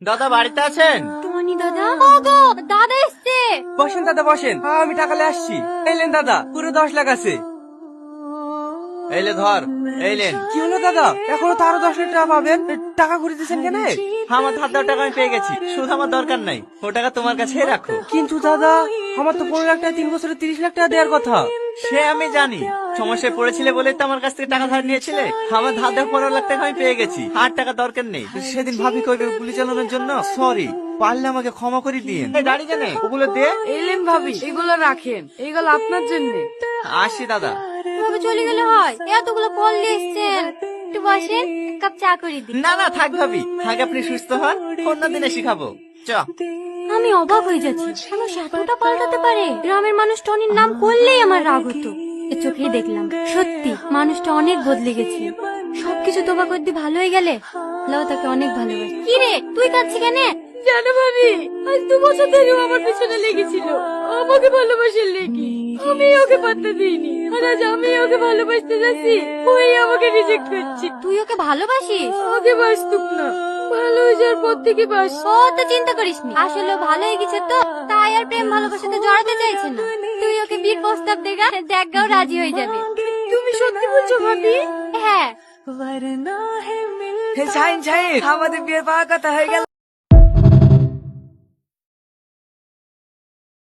দাদা বাড়িতে আছেন? টনি দাদা, ওগো দাদা এসছে। বসেন দাদা বসেন, আমি টাকা নিয়ে আসছি। এলেন দাদা, পুরো 10 লাখ আছে। এইলে ধর, এইলেন। কি হলো দাদা, এখনো তো আরো 10 লাখ টাকা পাবেন? টাকা ঘুরে দিচ্ছেন কেন? আমার ধার দেওয়ার টাকা আমি পেয়ে গেছি, শুধু আমার দরকার নাই। ও টাকা তোমার কাছে রাখো। কিন্তু দাদা, আমার তো 15 লাখ টাকা 3 বছরে 30 লাখ টাকা দেওয়ার কথা। সে আমি জানি, সমস্যায় পড়েছিলে বলে তো আমার কাছ থেকে টাকা ধার নিয়েছিলে। আমার ধার দেওয়া 15 লাখ টাকা আমি পেয়ে গেছি, আর টাকা দরকার নেই। সেদিন ভাবি কইবে গুলি চালানোর জন্য সরি, পারলে আমাকে ক্ষমা করে দিন। দাঁড়িয়ে জানে ওগুলো দে। এলেন ভাবি, এগুলো রাখেন, এগুলো আপনার জন্য। আসি দাদা। ভাবে চলে গেলে হয়? এতগুলো ফল নিয়ে এসছেন, একটু বসেন, এক কাপ চা করে দিই। না না থাক ভাবি, আগে আপনি সুস্থ হন, অন্যদিন এসে খাবো। চ। আমি অবাক হয়ে যাচ্ছি, মানুষ এতটা পাল্টাতে পারে। গ্রামের মানুষ টনির নাম করলেই আমার রাগ হতো, এ চোখেই দেখলাম সত্যি মানুষটা অনেক বদলে গেছে। সবকিছু তোবা করতে ভালো হয়ে গেলে লাও তাকে অনেক ভালোবাসে। কি রে তুই কাঁদছিস কেন? জানো ভাবি, আজ 2 বছর ধরে ও আমার পিছনে লেগেছিল, আমাকে ভালোবাসার লেগে। আমি ওকে পাত্তা দিইনি, আর আজ আমি ওকে ভালোবাসতে যাচ্ছি, ওই আমাকে রিজেক্ট করছে। তুই ওকে ভালোবাসিস? ওকে বাসতুক না, ভালো হয়ে যাওয়ার পর থেকে বাস। ও তো চিন্তা করিস নি, আসলে ও ভালো হয়ে গেছে তো, তাই আর প্রেম ভালোবাসাতে জড়াতে চাইছে না। তুই ওকে বিয়ের প্রস্তাব দেখা, দেখগাও রাজি হয়ে যাবে। তুমি সত্যি বলছো ভাবি? হ্যাঁ। শাহিন শাহিন, আমাদের বিয়ের পাওয়ার কথা হয়ে গেল।